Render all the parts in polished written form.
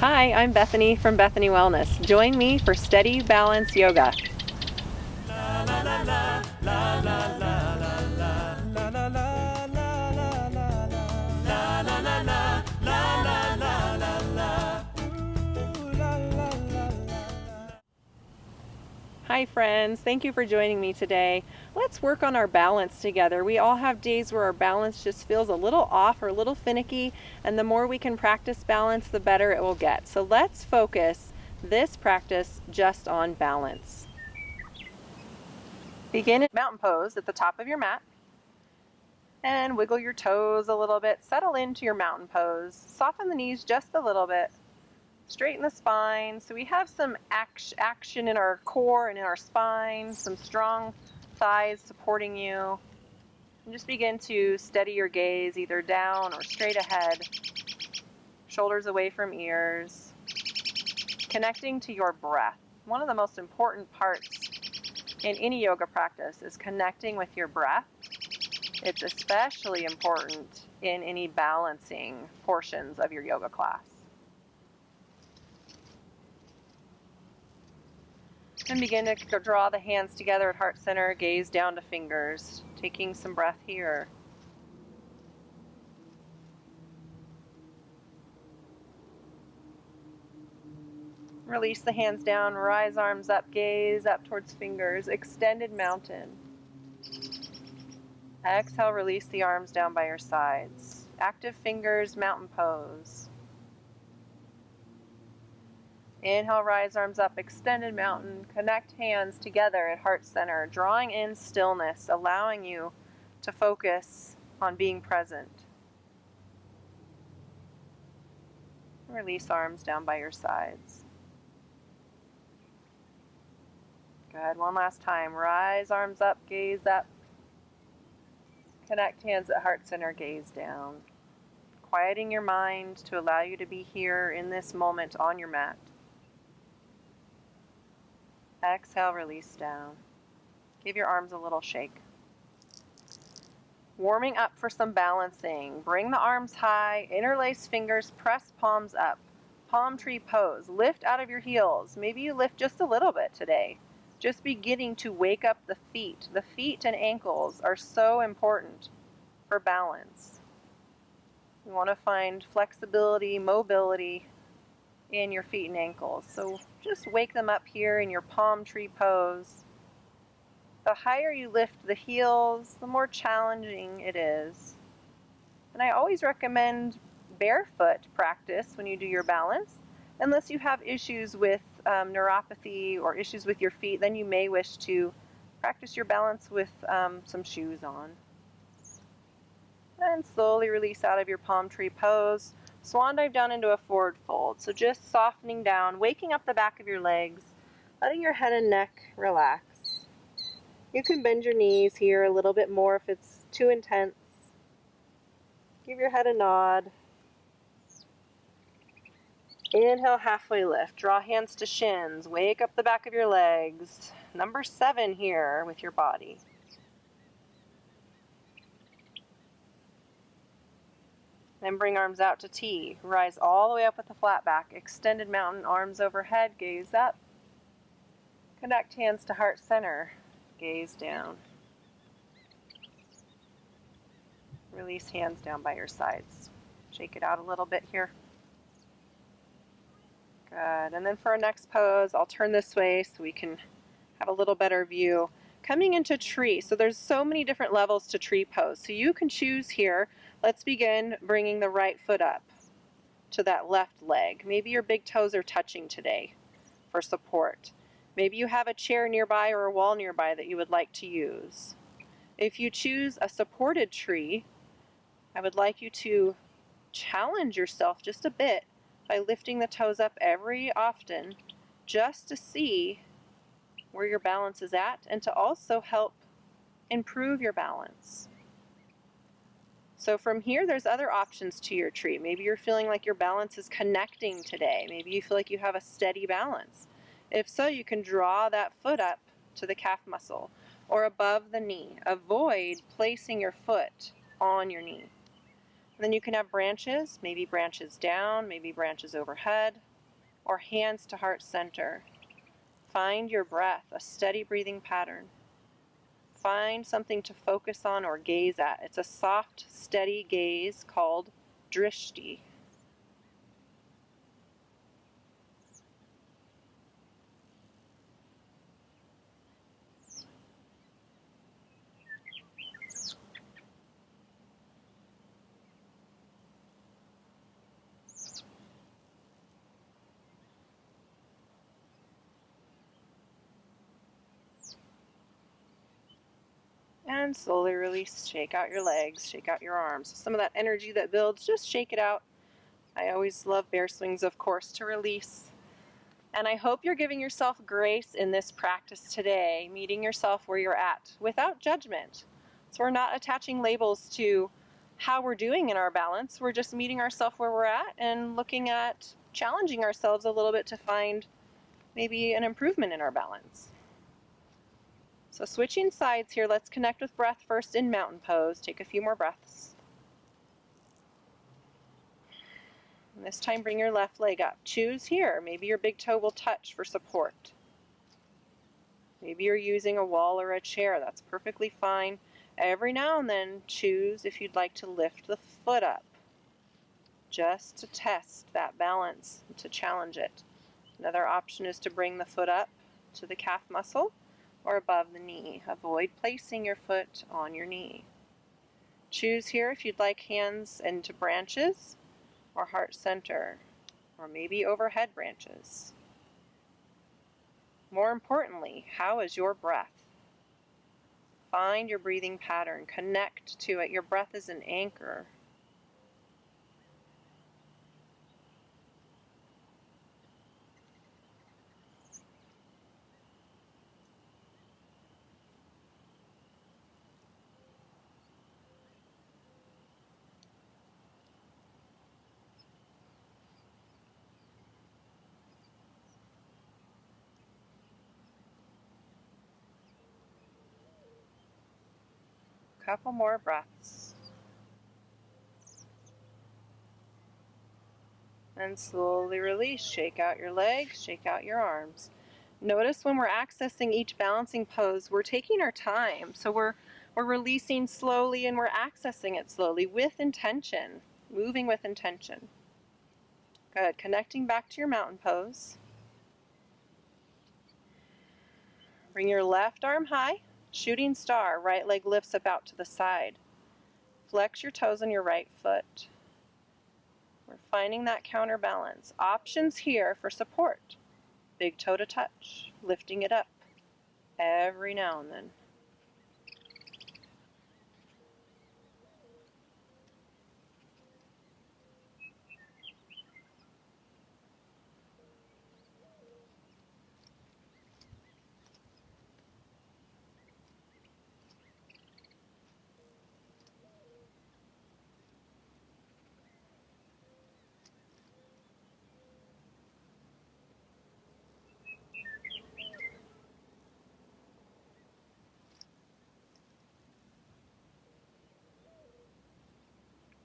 Hi, I'm Bethany from Bethany Wellness. Join me for Steady Balance Yoga. Hi friends, thank you for joining me today. Let's work on our balance together. We all have days where our balance just feels a little off or a little finicky, and the more we can practice balance, the better it will get. So let's focus this practice just on balance. Begin in mountain pose at the top of your mat and wiggle your toes a little bit. Settle into your mountain pose. Soften the knees just a little bit. Straighten the spine. So we have some action in our core and in our spine, some strong thighs supporting you. And just begin to steady your gaze either down or straight ahead. Shoulders away from ears. Connecting to your breath. One of the most important parts in any yoga practice is connecting with your breath. It's especially important in any balancing portions of your yoga class. And begin to draw the hands together at heart center, gaze down to fingers, taking some breath here. Release the hands down, rise arms up, gaze up towards fingers, extended mountain. Exhale, release the arms down by your sides. Active fingers, mountain pose. Inhale, rise arms up, extended mountain. Connect hands together at heart center, drawing in stillness, allowing you to focus on being present. Release arms down by your sides. Good. One last time. Rise arms up, gaze up. Connect hands at heart center, gaze down. Quieting your mind to allow you to be here in this moment on your mat. Exhale, release down. Give your arms a little shake. Warming up for some balancing. Bring the arms high, interlace fingers, press palms up. Palm tree pose. Lift out of your heels. Maybe you lift just a little bit today. Just beginning to wake up the feet. The feet and ankles are so important for balance. You want to find flexibility, mobility in your feet and ankles. So just wake them up here in your palm tree pose. The higher you lift the heels, the more challenging it is. And I always recommend barefoot practice when you do your balance. Unless you have issues with neuropathy or issues with your feet, then you may wish to practice your balance with some shoes on. And slowly release out of your palm tree pose. Swan dive down into a forward fold. So just softening down, waking up the back of your legs, letting your head and neck relax. You can bend your knees here a little bit more if it's too intense. Give your head a nod. Inhale, halfway lift. Draw hands to shins. Wake up the back of your legs. Number 7 here with your body. Then bring arms out to T. Rise all the way up with the flat back. Extended mountain, arms overhead, gaze up. Connect hands to heart center. Gaze down. Release hands down by your sides. Shake it out a little bit here. Good. And then for our next pose, I'll turn this way so we can have a little better view. Coming into tree. So there's so many different levels to tree pose. So you can choose here. Let's begin bringing the right foot up to that left leg. Maybe your big toes are touching today for support. Maybe you have a chair nearby or a wall nearby that you would like to use. If you choose a supported tree, I would like you to challenge yourself just a bit by lifting the toes up every often just to see where your balance is at and to also help improve your balance. So from here, there's other options to your tree. Maybe you're feeling like your balance is connecting today. Maybe you feel like you have a steady balance. If so, you can draw that foot up to the calf muscle or above the knee. Avoid placing your foot on your knee. And then you can have branches, maybe branches down, maybe branches overhead. or hands to heart center. Find your breath, a steady breathing pattern. Find something to focus on or gaze at. It's a soft, steady gaze called drishti. And slowly release, shake out your legs, shake out your arms. So some of that energy that builds, just shake it out. I always love bear swings, of course, to release. And I hope you're giving yourself grace in this practice today, meeting yourself where you're at without judgment. So we're not attaching labels to how we're doing in our balance. We're just meeting ourselves where we're at and looking at challenging ourselves a little bit to find maybe an improvement in our balance. So switching sides here, let's connect with breath first in mountain pose. Take a few more breaths. And this time bring your left leg up. Choose here. Maybe your big toe will touch for support. Maybe you're using a wall or a chair. That's perfectly fine. Every now and then choose if you'd like to lift the foot up, just to test that balance, to challenge it. Another option is to bring the foot up to the calf muscle or above the knee. Avoid placing your foot on your knee. Choose here if you'd like hands into branches or heart center, or maybe overhead branches. More importantly, how is your breath? Find your breathing pattern, connect to it. Your breath is an anchor. Couple more breaths. And slowly release. Shake out your legs, shake out your arms. Notice when we're accessing each balancing pose, we're taking our time. So we're releasing slowly and we're accessing it slowly with intention, moving with intention. Good. Connecting back to your mountain pose. Bring your left arm high. Shooting star. Right leg lifts up out to the side. Flex your toes on your right foot. We're finding that counterbalance. Options here for support. Big toe to touch. Lifting it up every now and then.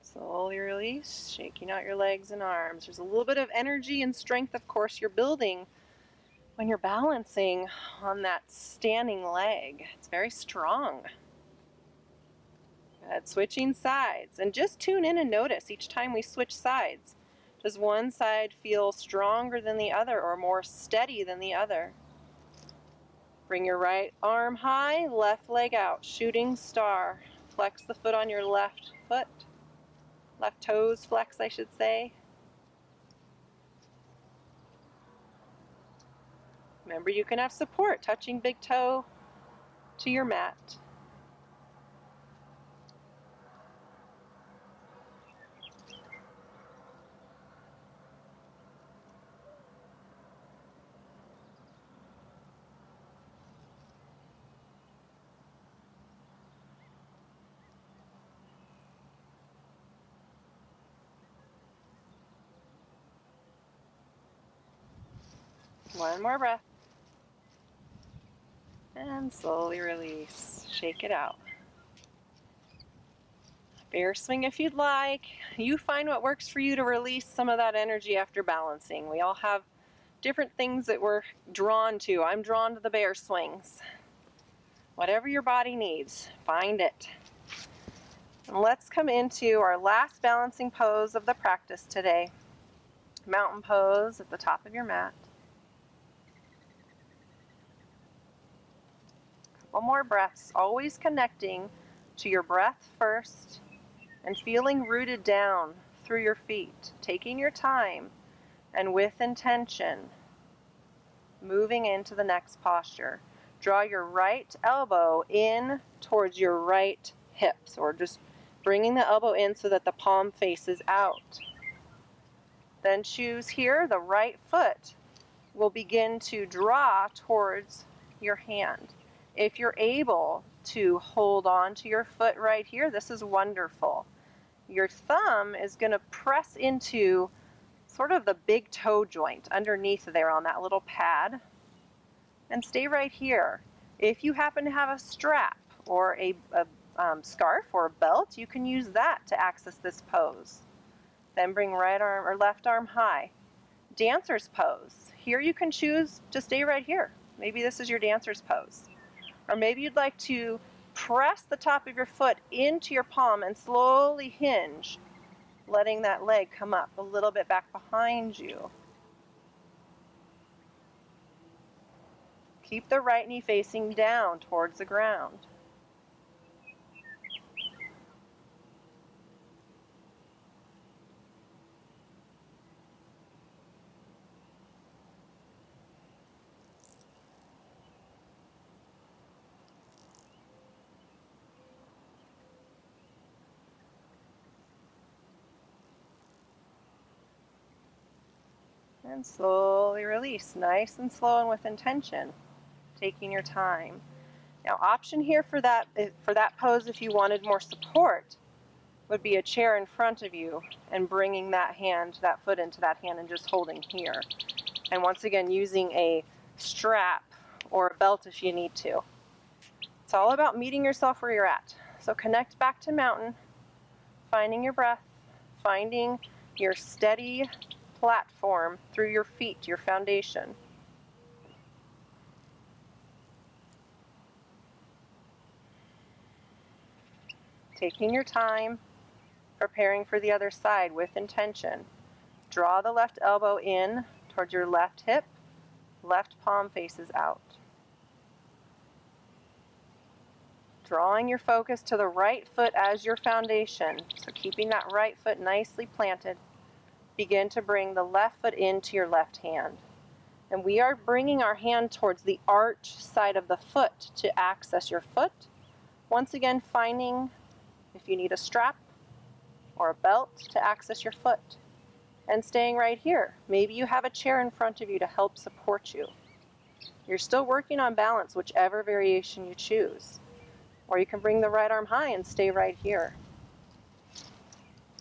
Slowly release, shaking out your legs and arms. There's a little bit of energy and strength, of course, you're building when you're balancing on that standing leg. It's very strong. Good. Switching sides. And just tune in and notice each time we switch sides. Does one side feel stronger than the other or more steady than the other? Bring your right arm high, left leg out, shooting star. Flex the foot on your left foot. Left toes flex, I should say. Remember, you can have support, touching big toe to your mat. One more breath. And slowly release. Shake it out. Bear swing if you'd like. You find what works for you to release some of that energy after balancing. We all have different things that we're drawn to. I'm drawn to the bear swings. Whatever your body needs, find it. And let's come into our last balancing pose of the practice today. Mountain pose at the top of your mat. Couple more breaths, always connecting to your breath first and feeling rooted down through your feet, taking your time and with intention, moving into the next posture. Draw your right elbow in towards your right hips, or just bringing the elbow in so that the palm faces out. Then choose here, the right foot will begin to draw towards your hand. If you're able to hold on to your foot right here, this is wonderful. Your thumb is going to press into sort of the big toe joint underneath there on that little pad, and stay right here. If you happen to have a strap or a scarf or a belt, you can use that to access this pose. Then bring right arm or left arm high. Dancer's pose. Here you can choose to stay right here. Maybe this is your dancer's pose. Or maybe you'd like to press the top of your foot into your palm and slowly hinge, letting that leg come up a little bit back behind you. Keep the right knee facing down towards the ground. And slowly release, nice and slow and with intention, taking your time. Now, option here for that pose, if you wanted more support, would be a chair in front of you and bringing that foot into that hand and just holding here. And once again, using a strap or a belt if you need to. It's all about meeting yourself where you're at. So connect back to mountain, finding your breath, finding your steady platform through your feet, your foundation. Taking your time, preparing for the other side with intention. Draw the left elbow in towards your left hip, left palm faces out. Drawing your focus to the right foot as your foundation, so keeping that right foot nicely planted. Begin to bring the left foot into your left hand. And we are bringing our hand towards the arch side of the foot to access your foot. Once again, finding if you need a strap or a belt to access your foot. And staying right here. Maybe you have a chair in front of you to help support you. You're still working on balance, whichever variation you choose. Or you can bring the right arm high and stay right here.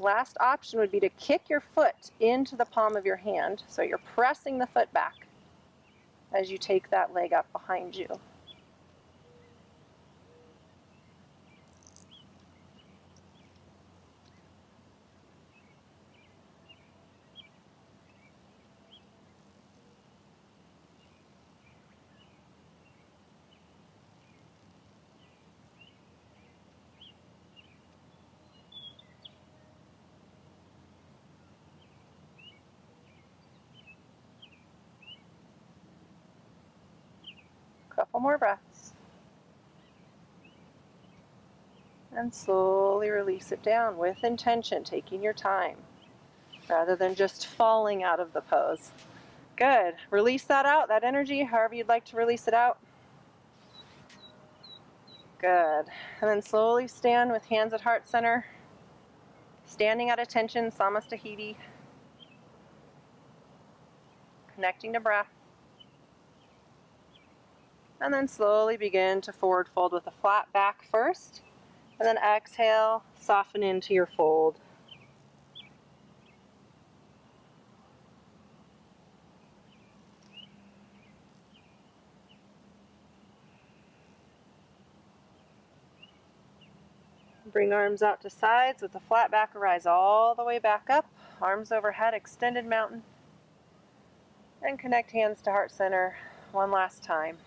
Last option would be to kick your foot into the palm of your hand, so you're pressing the foot back as you take that leg up behind you. Couple more breaths. And slowly release it down with intention, taking your time, rather than just falling out of the pose. Good. Release that out, that energy, however you'd like to release it out. Good. And then slowly stand with hands at heart center, standing at attention, Samastahiti. Connecting to breath. And then slowly begin to forward fold with a flat back first. And then exhale, soften into your fold. Bring arms out to sides with the flat back, rise all the way back up. Arms overhead, extended mountain. And connect hands to heart center one last time.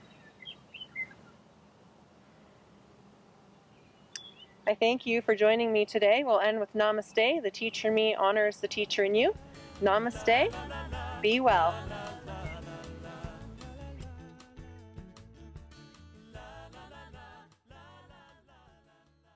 I thank you for joining me today. We'll end with Namaste. The teacher in me honors the teacher in you. Namaste. Be well.